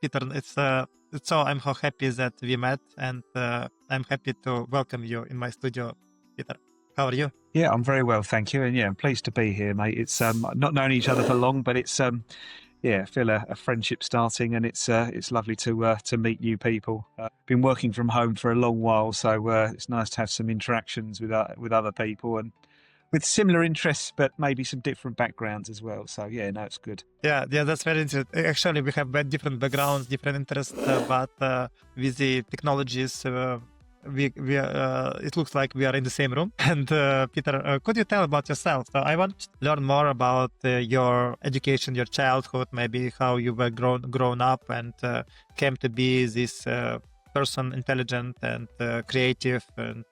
Peter, it's so I'm so happy that we met, and I'm happy to welcome you in my studio, Peter. How are you? Yeah, I'm very well, thank you. And yeah, I'm pleased to be here, mate. It's not known each other for long, but it's I feel a friendship starting, and it's lovely to meet new people. Been working from home for a long while, so it's nice to have some interactions with other people and with similar interests, but maybe some different backgrounds as well. So yeah, no, it's good. Yeah, that's very interesting. Actually, we have different backgrounds, different interests, but with the technologies, it looks like we are in the same room. And Peter, could you tell about yourself? So I want to learn more about your education, your childhood, maybe how you were grown up and came to be this person, intelligent and creative and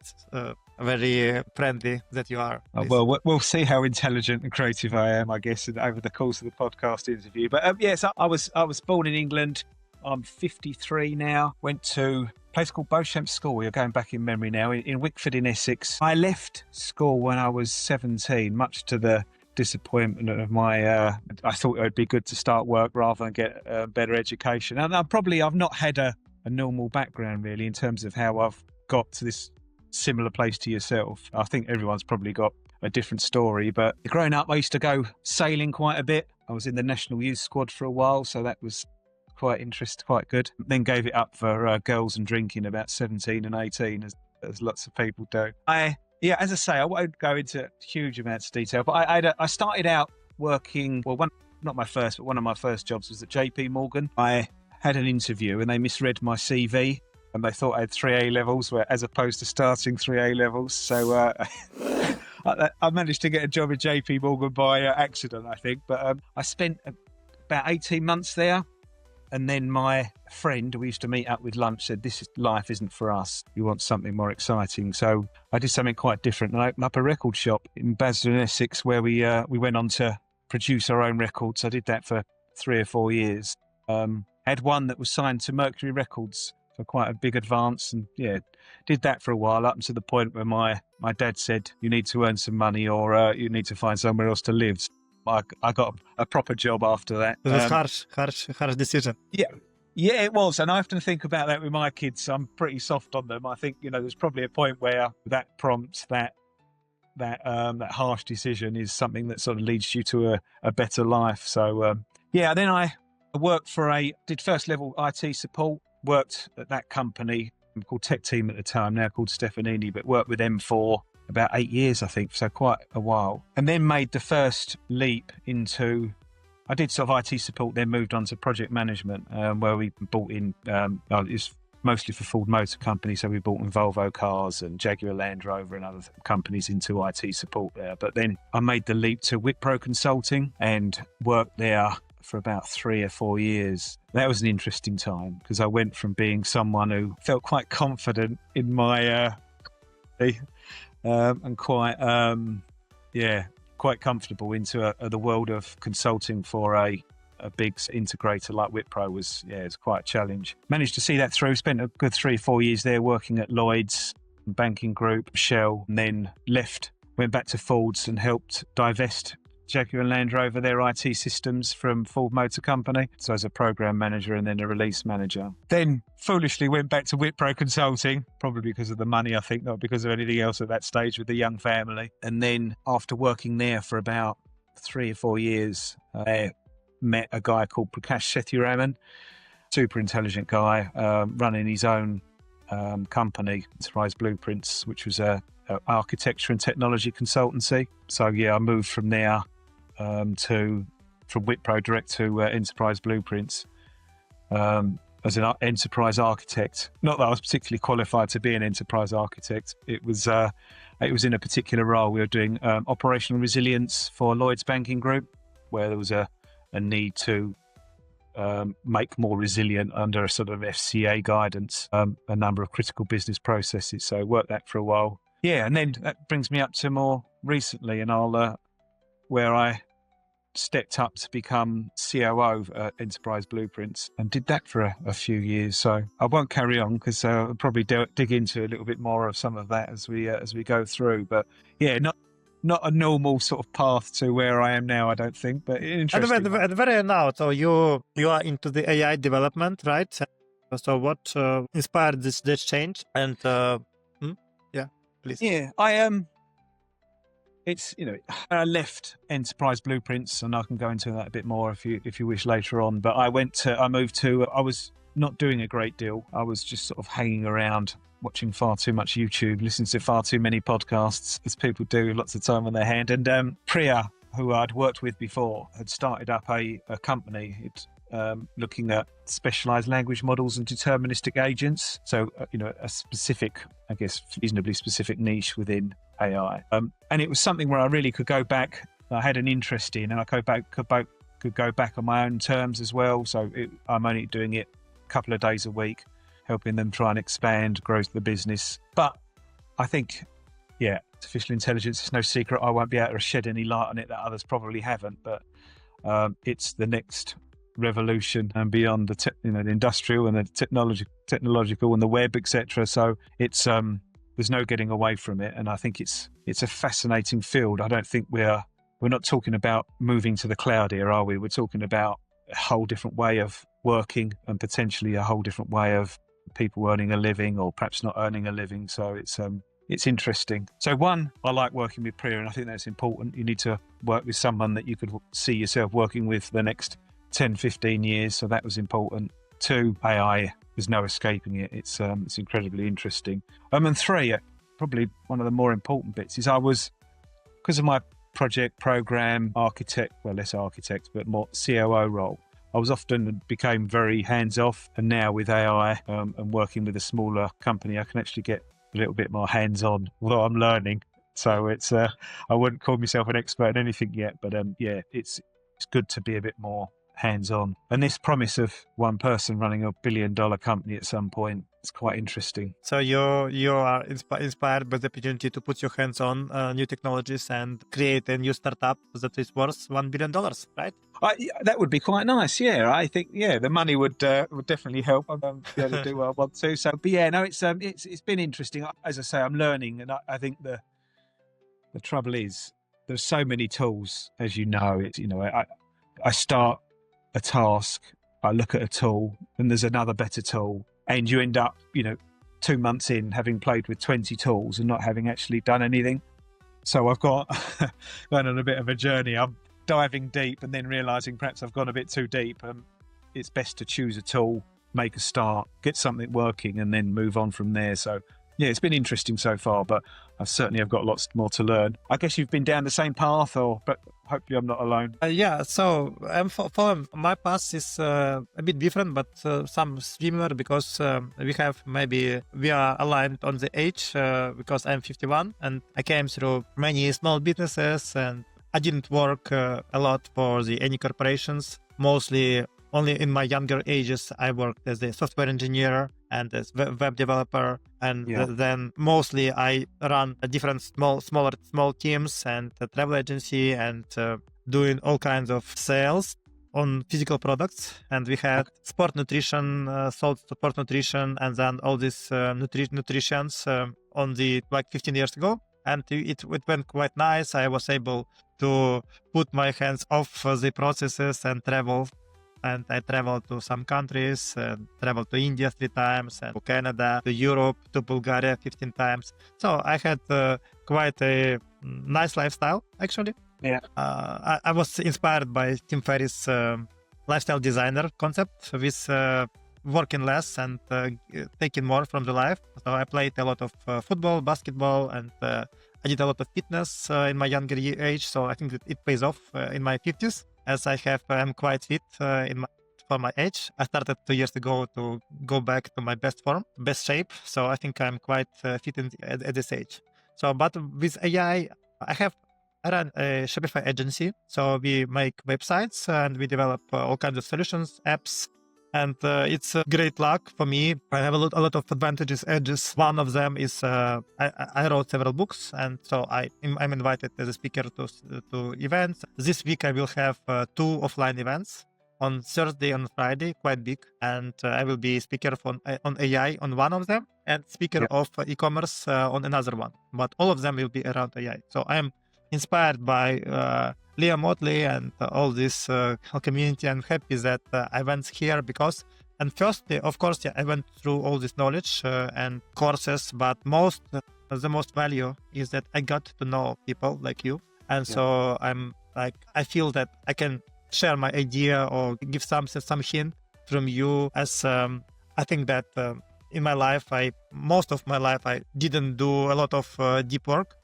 very friendly that you are. Well, we'll see how intelligent and creative I am, I guess, over the course of the podcast interview. But yes, I was born in England. I'm 53 now. Went to a place called Beauchamp School. You're going back in memory now, in Wickford in Essex. I left school when I was 17, much to the disappointment of my... I thought it would be good to start work rather than get a better education. And I've not had a normal background, really, in terms of how I've got to this similar place to yourself. I think everyone's probably got a different story, but growing up I used to go sailing quite a bit. I was in the National Youth Squad for a while, so that was quite interesting, quite good. Then gave it up for girls and drinking about 17 and 18, as lots of people do. As I say, I won't go into huge amounts of detail, but I started out working, one of my first jobs was at JP Morgan. I had an interview and they misread my CV. And they thought I had 3 A levels, as opposed to starting 3 A levels. So I managed to get a job at JP Morgan by accident, I think. But I spent about 18 months there. And then my friend, we used to meet up with lunch, said, life isn't for us. You want something more exciting. So I did something quite different. And I opened up a record shop in Basildon, Essex, where we went on to produce our own records. I did that for 3 or 4 years. Had one that was signed to Mercury Records, quite a big advance, and did that for a while, up to the point where my dad said, you need to earn some money or you need to find somewhere else to live. I got a proper job after that. It was harsh decision. Yeah, it was, and I often think about that with my kids. I'm pretty soft on them. I think there's probably a point where that prompts that harsh decision is something that sort of leads you to a better life. So then I worked did first level IT support. Worked at that company called Tech Team at the time, now called Stefanini, but worked with them for about 8 years, I think, so quite a while. And then made the first leap into, I did sort of IT support, then moved on to project management, where we bought in, it's mostly for Ford Motor Company, so we bought in Volvo cars and Jaguar Land Rover and other companies into IT support there. But then I made the leap to Wipro Consulting and worked there for about 3 or 4 years. That was an interesting time because I went from being someone who felt quite confident in my and quite comfortable into the world of consulting for a big integrator like Wipro was quite a challenge. Managed to see that through, spent a good 3 or 4 years there working at Lloyds, banking group, Shell, and then left, went back to Ford's and helped divest Jaguar Land Rover, their IT systems from Ford Motor Company. So as a program manager and then a release manager. Then foolishly went back to Wipro Consulting, probably because of the money, I think, not because of anything else at that stage with the young family. And then after working there for about 3 or 4 years, I met a guy called Prakash Sethuraman, super intelligent guy, running his own company, Enterprise Blueprints, which was a architecture and technology consultancy. So I moved from there from Wipro direct to Enterprise Blueprints as an enterprise architect. Not that I was particularly qualified to be an enterprise architect. It was in a particular role. We were doing operational resilience for Lloyds banking group, where there was a need to make more resilient under a sort of FCA guidance, a number of critical business processes. So I worked that for a while. Yeah, and then that brings me up to more recently, and where I stepped up to become COO at Enterprise Blueprints and did that for a few years. So I won't carry on because I'll probably dig into a little bit more of some of that as we go through. But not a normal sort of path to where I am now, I don't think, but interesting. At the very end now, so you are into the AI development, right? So what inspired this change? And yeah, please. Yeah, I am. It's, I left Enterprise Blueprints, and I can go into that a bit more if you wish later on. But I was not doing a great deal. I was just sort of hanging around, watching far too much YouTube, listening to far too many podcasts, as people do, lots of time on their hand. And Priya, who I'd worked with before, had started up a company looking at specialized language models and deterministic agents. So, a specific, I guess, reasonably specific niche within AI. And it was something where I really could go back. I had an interest in, and I could go back on my own terms as well. So I'm only doing it a couple of days a week, helping them try and expand, grow the business. But I think, artificial intelligence, it's no secret I won't be able to shed any light on it that others probably haven't. But it's the next revolution and beyond the industrial and the technological and the web, etc. So it's there's no getting away from it, and I think it's a fascinating field. I don't think we're not talking about moving to the cloud here, are we? We're talking about a whole different way of working and potentially a whole different way of people earning a living or perhaps not earning a living. So it's interesting. So one, I like working with Priya, and I think that's important. You need to work with someone that you could see yourself working with the next 10, 15 years. So that was important. Two, AI, there's no escaping it. It's incredibly interesting. And three, probably one of the more important bits is because of my project program architect, well, less architect, but more COO role, I was often became very hands-off. And now with AI and working with a smaller company, I can actually get a little bit more hands-on, although I'm learning. So it's I wouldn't call myself an expert in anything yet, but it's good to be a bit more hands-on. And this promise of one person running $1 billion company at some point is quite interesting. So you are inspired by the opportunity to put your hands on new technologies and create a new startup that is worth $1 billion, right? That would be quite nice. Yeah, I think the money would definitely help. I'm be able to do what I want to. So, but it's been interesting. As I say, I'm learning, and I think the trouble is there's so many tools, as you know. I start a task, I look at a tool, and there's another better tool, and you end up 2 months in having played with 20 tools and not having actually done anything. So I've got going on a bit of a journey. I'm diving deep and then realizing perhaps I've gone a bit too deep. It's best to choose a tool, make a start, get something working, and then move on from there. So it's been interesting so far, but I've got lots more to learn. I guess you've been down the same path, but hopefully I'm not alone. So for my path is a bit different, but some similar, because we are aligned on the age, because I'm 51 and I came through many small businesses, and I didn't work a lot for any corporations. Mostly only in my younger ages, I worked as a software engineer and as web developer. And then mostly I run a different small teams and a travel agency, and doing all kinds of sales on physical products. And we had sport nutrition, sold sport nutrition, and then all these nutritions on 15 years ago. And it went quite nice. I was able to put my hands off the processes and travel. And I traveled to some countries, traveled to India 3 times, and to Canada, to Europe, to Bulgaria 15 times. So I had quite a nice lifestyle, actually. Yeah. I was inspired by Tim Ferriss' lifestyle designer concept with working less and taking more from the life. So I played a lot of football, basketball, and I did a lot of fitness in my younger age. So I think that it pays off in my 50s. As I'm quite fit for my age. I started 2 years ago to go back to my best shape. So I think I'm quite fit at this age. So, but with AI, I run a Shopify agency. So we make websites and we develop all kinds of solutions, apps. And it's a great luck for me. I have a lot of advantages, edges. One of them is I wrote several books, and so I'm invited as a speaker to events. This week I will have 2 offline events on Thursday and Friday, quite big, and I will be speaker on AI on one of them, and speaker of e-commerce on another one. But all of them will be around AI. So I'm inspired by Leo Motley and all this community. I'm happy that I went here because, and firstly, of course, yeah, I went through all this knowledge and courses, but the most value is that I got to know people like you. And so I'm like, I feel that I can share my idea or give some hint from you, as I think that in my life, most of my life, I didn't do a lot of deep work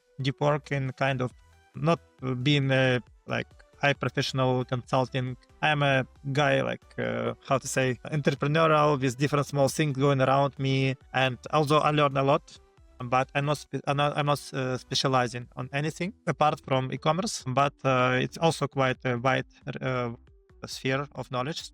in kind of not being a like high professional consulting. I'm a guy like how to say, entrepreneurial with different small things going around me, and although I learned a lot, but I'm not specializing on anything apart from e-commerce. But it's also quite a wide sphere of knowledge.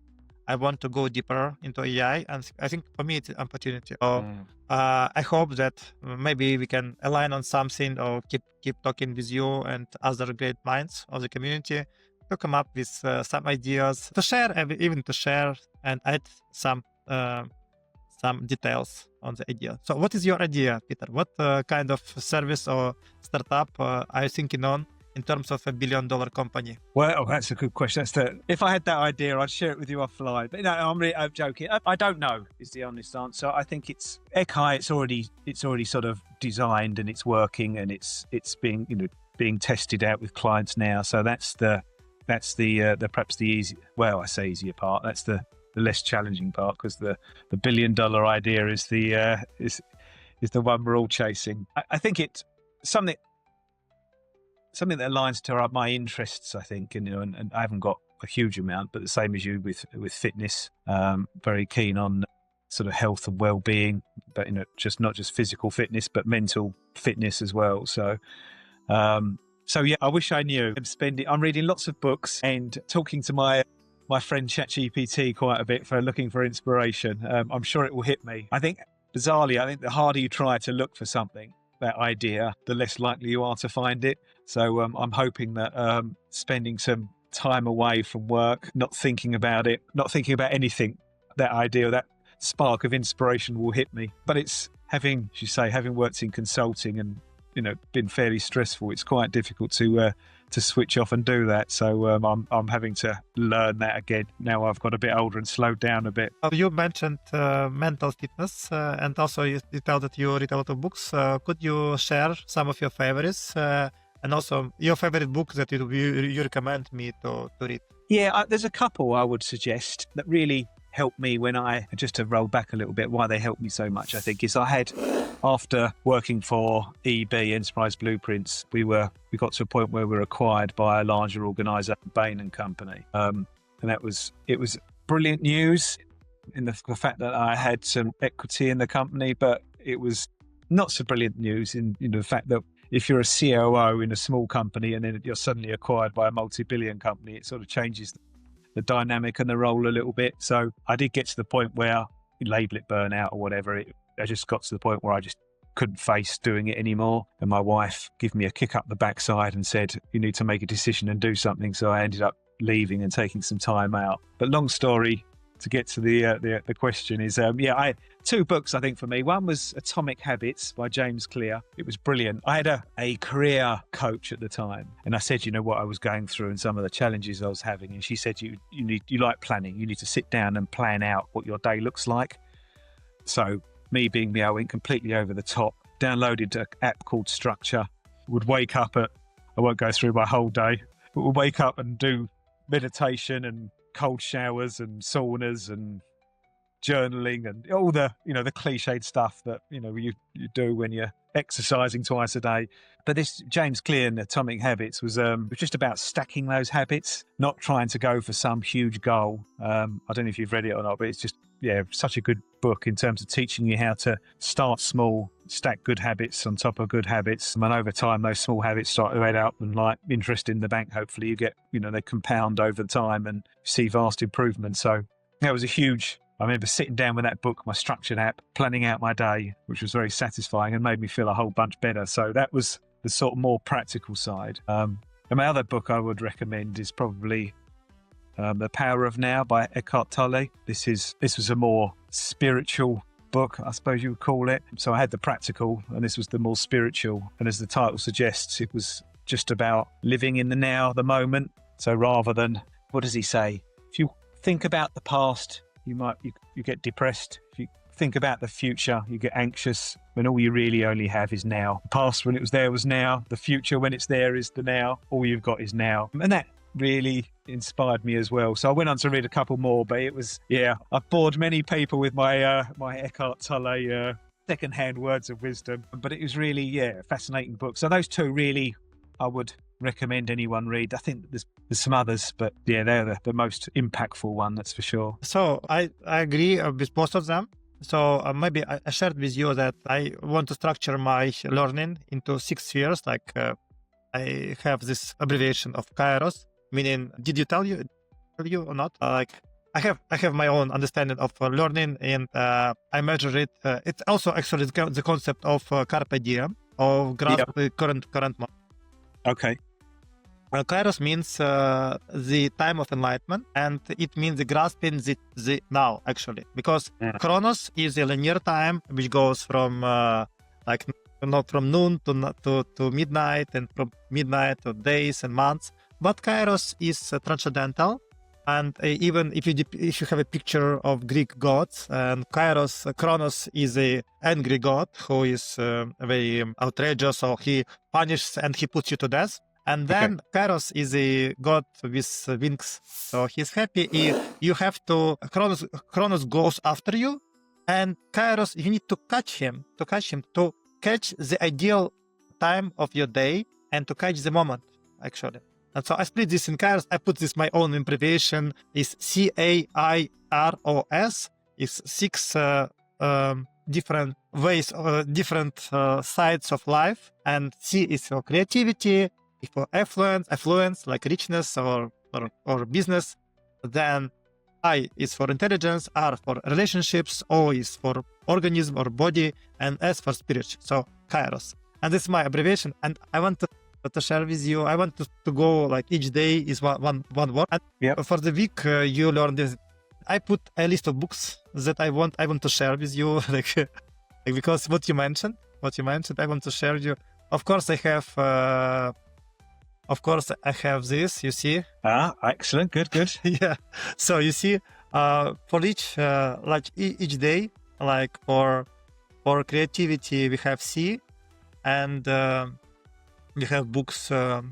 I want to go deeper into AI, and I think for me it's an opportunity. So I hope that maybe we can align on something, or keep talking with you and other great minds of the community to come up with some ideas to share, and even to share and add some details on the idea. So what is your idea, Peter? What kind of service or startup are you thinking on in terms of $1 billion company? Well, that's a good question. If I had that idea, I'd share it with you offline. But no, I'm joking. I don't know is the honest answer. I think it's Ekai. It's already sort of designed, and it's working, and it's being tested out with clients now. So that's the perhaps the easy. Well, I say easier part. That's the less challenging part, because the $1 billion idea is the one we're all chasing. I think it's something that aligns to my interests, I think, and I haven't got a huge amount, but the same as you with fitness, very keen on sort of health and well-being, but not just physical fitness, but mental fitness as well. So yeah, I wish I knew. I'm reading lots of books and talking to my friend ChatGPT quite a bit for looking for inspiration. I'm sure it will hit me. I think, bizarrely, the harder you try to look for something, that idea, the less likely you are to find it. So I'm hoping that spending some time away from work, not thinking about anything, that idea, that spark of inspiration will hit me. But it's having worked in consulting and been fairly stressful, it's quite difficult to switch off and do that. So I'm having to learn that again now I've got a bit older and slowed down a bit. You mentioned mental fitness, and also you tell that you read a lot of books. Could you share some of your favorites, and also your favorite book that you recommend me to read? Yeah, there's a couple I would suggest that really helped me just to roll back a little bit, why they helped me so much, I think, is after working for EB, Enterprise Blueprints, we got to a point where we were acquired by a larger organizer, Bain & Company. And it was brilliant news in the fact that I had some equity in the company, but it was not so brilliant news in the fact that if you're a COO in a small company and then you're suddenly acquired by a multi-billion company, it sort of changes the dynamic and the role a little bit. So I did get to the point where, you label it burnout or whatever, I just got to the point where I just couldn't face doing it anymore. And my wife gave me a kick up the backside and said, you need to make a decision and do something. So I ended up leaving and taking some time out. But long story, to get to the question is, two books, I think, for me. One was Atomic Habits by James Clear. It was brilliant. I had a career coach at the time, and I said, what I was going through and some of the challenges I was having. And she said, you like planning. You need to sit down and plan out what your day looks like. So me being me, I went completely over the top, downloaded an app called Structure, would wake up I won't go through my whole day, but would wake up and do meditation and cold showers and saunas and journaling and all the the cliched stuff that you do when you're exercising twice a day. But this James Clear and Atomic Habits was just about stacking those habits, not trying to go for some huge goal. I don't know if you've read it or not, but it's just such a good book in terms of teaching you how to start small, stack good habits on top of good habits, and over time those small habits start to add up, and like interest in the bank, hopefully you get they compound over time and see vast improvements. So that was I remember sitting down with that book, my structured app, planning out my day, which was very satisfying and made me feel a whole bunch better. So that was the sort of more practical side. And my other book I would recommend is probably The Power of Now by Eckhart Tolle. This was a more spiritual book, I suppose you would call it. So I had the practical and this was the more spiritual. And as the title suggests, it was just about living in the now, the moment. So rather than, what does he say? If you think about the past, you get depressed. If you think about the future, you get anxious, when all you really only have is now. The past when it was there was now. The future when it's there is the now. All you've got is now. And that really inspired me as well. So I went on to read a couple more, but it was, I've bored many people with my my Eckhart Tolle secondhand words of wisdom, but it was really, a fascinating book. So those two really, I would recommend anyone read. I think there's some others, but they're the most impactful one, that's for sure. So I agree with both of them. So maybe I shared with you that I want to structure my learning into 6 spheres. Like I have this abbreviation of CAIROS, meaning, did you tell you or not? Like I have my own understanding of learning, and I measure it. It's also actually the concept of carpe diem, of grasp the current moment. Okay. Kairos means the time of enlightenment, and it means the grasping the now, actually, because Chronos is a linear time which goes from from noon to midnight, and from midnight to days and months. But Kairos is transcendental, and even if you have a picture of Greek gods, and Chronos is a angry god who is very outrageous, so he punishes and he puts you to death. And then Kairos is a god with wings, so he's happy. You have to, Chronos goes after you, and Kairos, you need to catch him, to catch the ideal time of your day, and to catch the moment, actually. And so I split this in Kairos. I put this my own abbreviation is CAIROS. It's 6 different ways, different sides of life, and C is for creativity, for affluence like richness or business. Then I is for intelligence, R for relationships, O is for organism or body, and S for spirit. So Kairos. And this is my abbreviation. And I want to share with you, I want to go like each day is one word. And for the week you learn this. I put a list of books that I want to share with you, like because what you mentioned, I want to share with you. Of course I have this, you see. Excellent. Good. Yeah. So you see, for each each day, like for creativity, we have C, and we have books for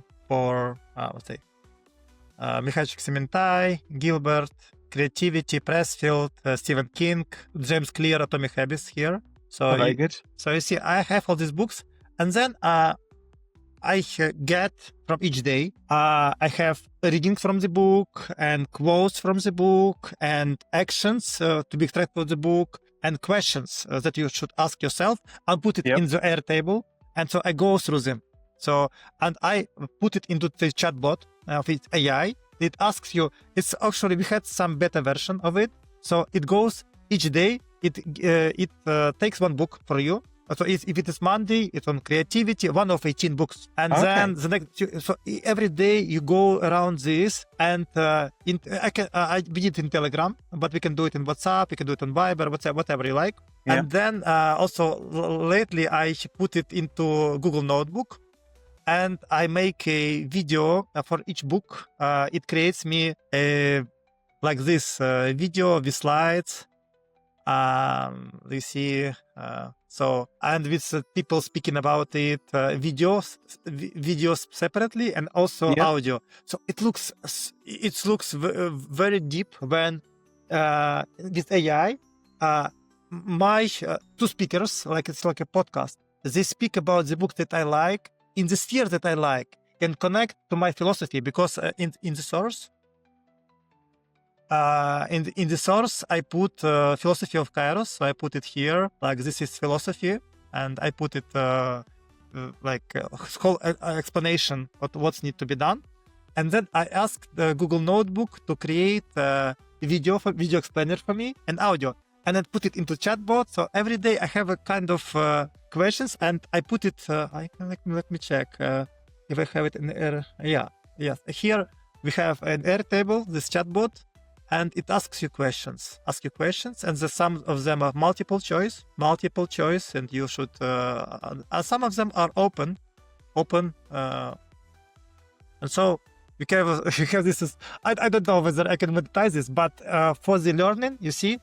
Mihaly Csikszentmihalyi, Gilbert, creativity, Pressfield, Stephen King, James Clear, Atomic Habits here. So very good. So you see, I have all these books, and then I get from each day, I have a reading from the book, and quotes from the book, and actions to be extracted from the book, and questions that you should ask yourself. I'll put it in the Airtable, and so I go through them. So, and I put it into the chatbot of its AI. It asks you, it's actually, we had some beta version of it. So it goes each day, it takes one book for you. So if it is Monday, it's on creativity, one of 18 books. And then the next, so every day you go around this, and we did it in Telegram, but we can do it in WhatsApp, we can do it on Viber, whatever you like. Yeah. And then also lately I put it into Google Notebook, and I make a video for each book. It creates me like this video with slides. You see, so, and with people speaking about it, videos separately, and also audio. So it looks very deep when with AI. My two speakers, like it's like a podcast, they speak about the book that I like in the sphere that I like, and connect to my philosophy, because in the source. In the source, I put philosophy of Kairos. So I put it here, like this is philosophy, and I put it whole explanation of what's need to be done. And then I asked the Google Notebook to create a video explainer for me, and audio, and then put it into chatbot. So every day I have a kind of questions, and I put it. Let me check if I have it in the yes. Here we have an Airtable, this chatbot. And it asks you questions, and some of them are multiple choice, and you should. Some of them are open And so you have this. I don't know whether I can monetize this, but for the learning, you see,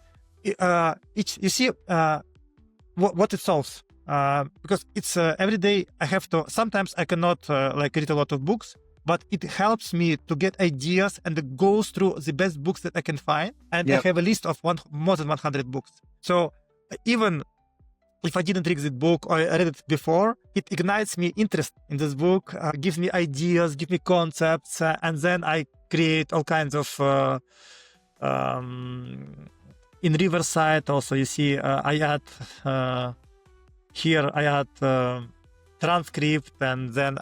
what it solves. Because it's every day I have to. Sometimes I cannot read a lot of books, but it helps me to get ideas and go through the best books that I can find. And I have a list of more than 100 books. So even if I didn't read this book or I read it before, it ignites me interest in this book, gives me ideas, gives me concepts, and then I create all kinds of. In Riverside also, you see, I add here. I add transcript, and then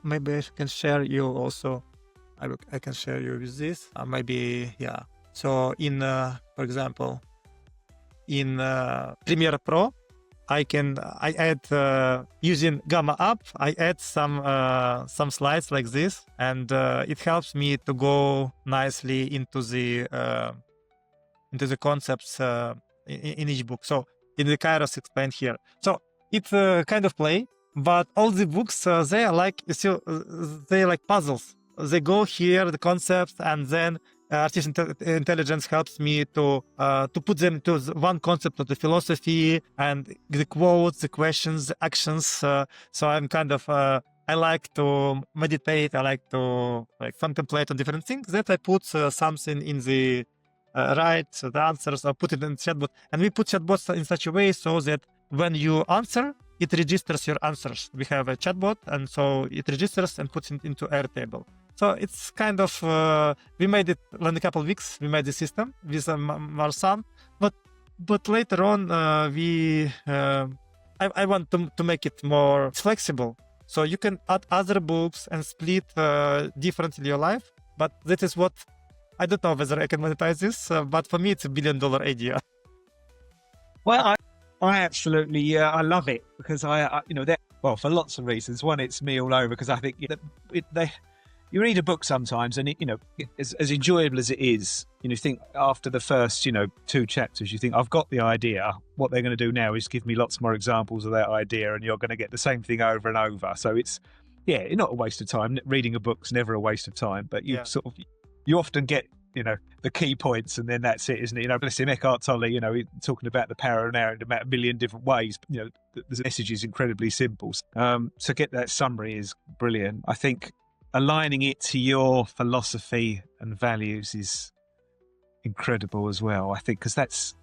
maybe I can share you also. I can share you with this. So in, for example, in Premiere Pro, I add using Gamma app. I add some slides like this, and it helps me to go nicely into the concepts in each book. So in the CAIROS explained here. So it's a kind of play, but all the books they are like they like puzzles. They go here the concepts, and then artificial intelligence helps me to put them to one concept of the philosophy and the quotes, the questions, the actions. So I'm kind of I like to meditate. I like to contemplate on different things. That I put something in the the answers, or put it in chatbot, and we put chatbots in such a way so that when you answer, it registers your answers. We have a chatbot, and so it registers and puts it into Airtable. So it's kind of we made it in a couple of weeks. We made the system with Marsan, but later on I want to make it more flexible, so you can add other books and split differently your life. But that is what I don't know whether I can monetize this, but for me it's $1 billion idea. Well, I absolutely, I love it, because for lots of reasons. One, it's me all over, because I think you read a book sometimes, and as enjoyable as it is, you think after the first 2 chapters, you think, I've got the idea. What they're going to do now is give me lots more examples of that idea, and you're going to get the same thing over and over. So it's not a waste of time. Reading a book's never a waste of time, but you often get the key points, and then that's it, isn't it? Bless him, Eckhart Tolle, talking about the power of now in about a million different ways. The message is incredibly simple. So get that summary is brilliant. I think aligning it to your philosophy and values is incredible as well. I think, because that's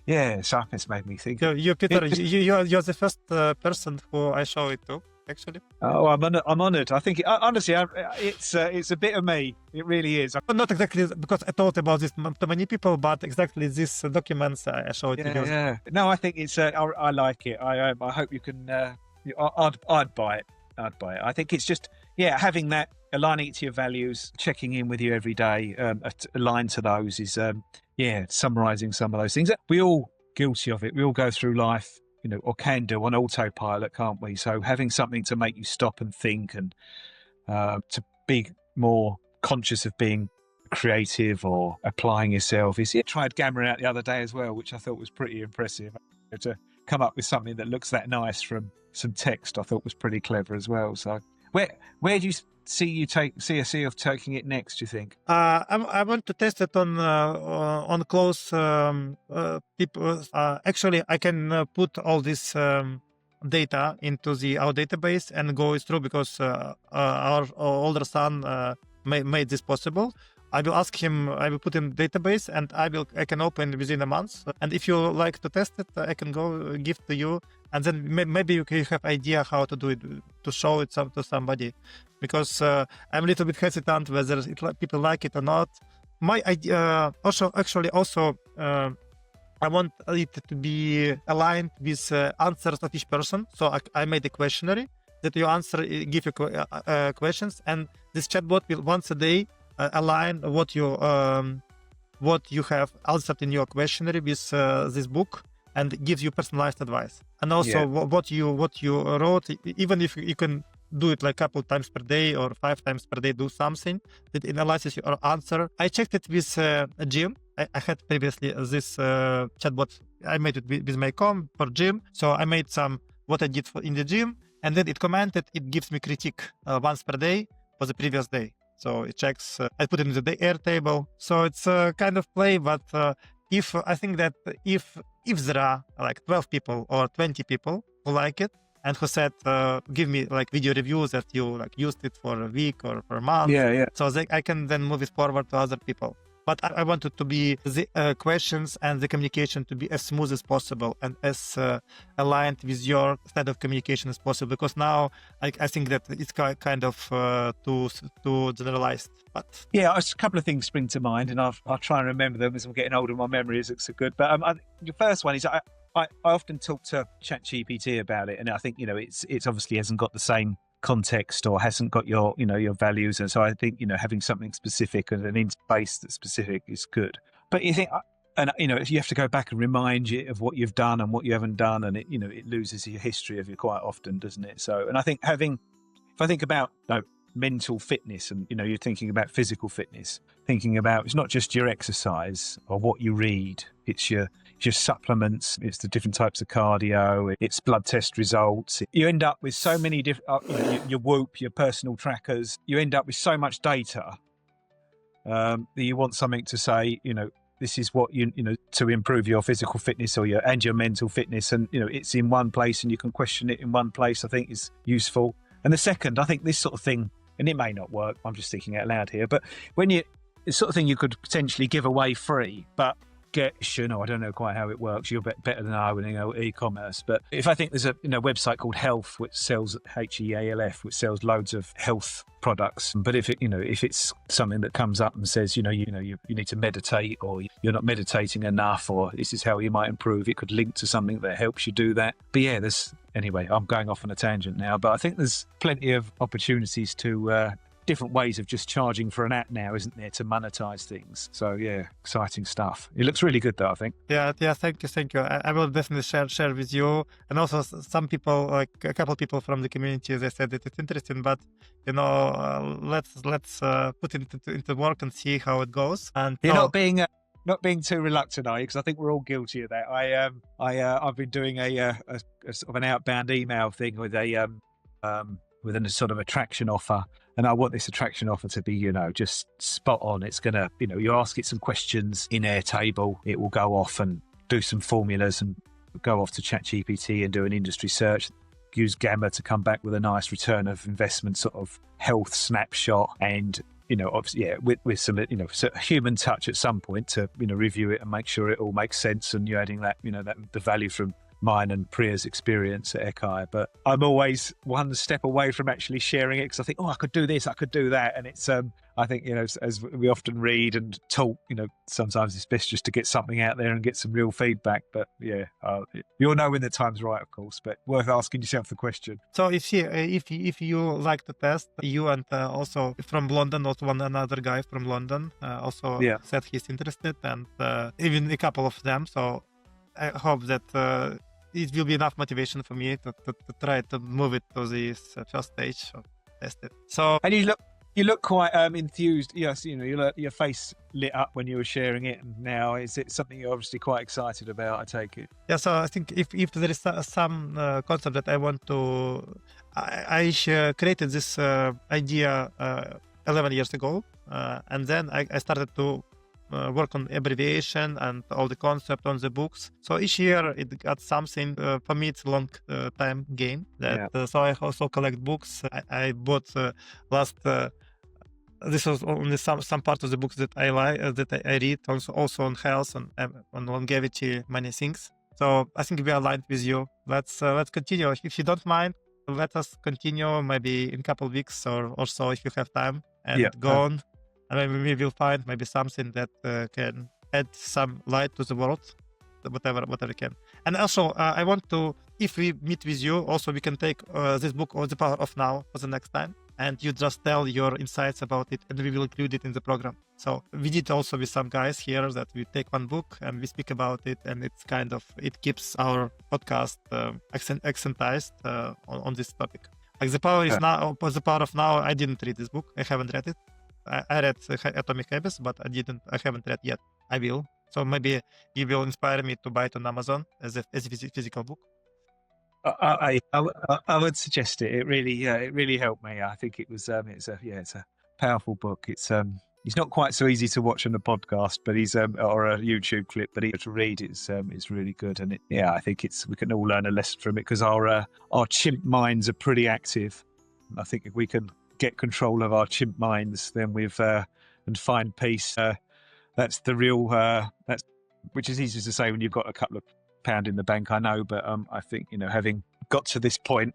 Sharpness made me think. You Peter, you're the first person who I show it to, actually. Oh, I'm honoured. I think honestly, it's a bit of me. It really is. Not exactly because I thought about this to many people, but exactly these documents I showed to you. Yeah. No, I think it's. I like it. I hope you can. I'd buy it. I think it's just having that, aligning it to your values, checking in with you every day, aligned to those is summarising some of those things. We all guilty of it. We all go through life, or can do on autopilot, can't we? So having something to make you stop and think, and to be more conscious of being creative or applying yourself is. I tried Gamma out the other day as well, which I thought was pretty impressive. To come up with something that looks that nice from some text, I thought was pretty clever as well. So where do you see yourself taking it next, do you think? I want to test it on close people. Actually, I can put all this data into our database and go through, because our older son made this possible. I will ask him, I will put in database, and I can open within a month. And if you like to test it, I can go give to you, and then maybe you can have idea how to do it, to show it to somebody. Because I'm a little bit hesitant whether people like it or not. My idea also I want it to be aligned with answers of each person. So I made a questionnaire that you answer, give you questions, and this chatbot will once a day align what you have answered in your questionnaire with this book, and gives you personalized advice. And also what you wrote, even if you can do it like a couple times per day or 5 times per day, do something that analyzes your answer. I checked it with Jim. I had previously this chatbot. I made it with my com for Jim. So I made what I did in the gym, and then it commented, it gives me critique once per day for the previous day. So it checks, I put it in the Airtable. So it's a kind of play, but if I think that if there are like 12 people or 20 people who like it and who said, give me like video reviews that you like used it for a week or for a month. So I can then move it forward to other people. But I want it to be the questions and the communication to be as smooth as possible and as aligned with your style of communication as possible. Because now I think that it's kind of too generalized. But yeah, a couple of things spring to mind, and I'll try and remember them as I'm getting older. My memory isn't so good. But the first one is I often talk to ChatGPT about it, and I think it's obviously hasn't got the same context or hasn't got your values, and so I think having something specific and an interface that's specific is good. But you think, and if you have to go back and remind you of what you've done and what you haven't done, and it loses your history of you quite often, doesn't it? So, and I think if I think about mental fitness, and you're thinking about physical fitness, thinking about it's not just your exercise or what you read, it's your supplements, it's the different types of cardio, it's blood test results. You end up with so many different, your Whoop, your personal trackers, you end up with so much data that you want something to say, this is what to improve your physical fitness or your mental fitness, and it's in one place and you can question it in one place, I think is useful. And the second, I think this sort of thing, and it may not work, I'm just thinking out loud here, but when it's the sort of thing you could potentially give away free, but I don't know quite how it works. You're better than I would e-commerce. But if I think there's a website called Health, which sells HEALF, which sells loads of health products. But if it's something that comes up and says you need to meditate, or you're not meditating enough, or this is how you might improve, it could link to something that helps you do that. But yeah, anyway, I'm going off on a tangent now. But I think there's plenty of opportunities to different ways of just charging for an app now, isn't there, to monetize things? So yeah, exciting stuff. It looks really good though, I think. Yeah, thank you. I will definitely share with you. And also some people, like a couple of people from the community, they said that it's interesting, but let's put it into work and see how it goes. And you're not being too reluctant, are you? Because I think we're all guilty of that. I've been doing a sort of an outbound email thing with a sort of attraction offer. And I want this attraction offer to be, just spot on. It's going to, you ask it some questions in Airtable, it will go off and do some formulas and go off to ChatGPT and do an industry search, use Gamma to come back with a nice return of investment sort of health snapshot. And, obviously, yeah, with some, human touch at some point to, review it and make sure it all makes sense. And you're adding that, the value from mine and Priya's experience at Ekai. But I'm always one step away from actually sharing it, because I think, I could do this, I could do that. And it's, I think, as we often read and talk, sometimes it's best just to get something out there and get some real feedback. But yeah, you'll know when the time's right, of course, but worth asking yourself the question. So if you like the test, you and also from London, also another guy from London said he's interested, and even a couple of them. So I hope that it will be enough motivation for me to try to move it to this first stage or test it. So, and you look quite enthused. Yes, your face lit up when you were sharing it. And now, is it something you're obviously quite excited about? I take it. Yeah. So I think if there is some concept that I want to, I created this idea 11 years ago, and then I started to work on abbreviation and all the concept on the books. So each year it got something. For me, it's a long time game. So I also collect books. I bought last. This was only some part of the books that I like, that I read. Also on health and on longevity, many things. So I think we are aligned with you. Let's continue. If you don't mind, let us continue maybe in a couple of weeks or so if you have time, and go on. And maybe we'll find maybe something that can add some light to the world, whatever we can. And also, I want to, if we meet with you, also we can take this book, or The Power of Now, for the next time. And you just tell your insights about it, and we will include it in the program. So we did also with some guys here that we take one book and we speak about it, and it's kind of, it keeps our podcast accentized on this topic. Like The Power of Now, I didn't read this book. I haven't read it. I read Atomic Habits, but I haven't read yet. I will. So maybe you will inspire me to buy it on Amazon as a physical book. I would suggest it. It really helped me. I think it's a powerful book. He's not quite so easy to watch on a podcast, but he's or a YouTube clip, but to read it's really good. And I think we can all learn a lesson from it, because our chimp minds are pretty active. I think if we can get control of our chimp minds, then and find peace. That's the real. Which is easy to say when you've got a couple of pound in the bank, I know, but I think having got to this point,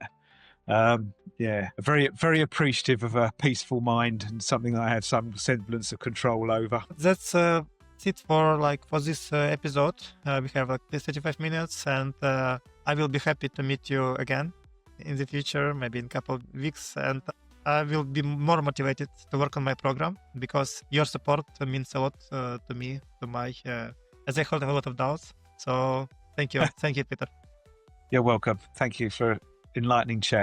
very very appreciative of a peaceful mind and something I have some semblance of control over. That's it for this episode. We have 35 minutes, and I will be happy to meet you again in the future, maybe in a couple of weeks, and I will be more motivated to work on my program, because your support means a lot to me, to my as I hold a lot of doubts. So thank you. Thank you, Peter. You're welcome. Thank you for enlightening chat.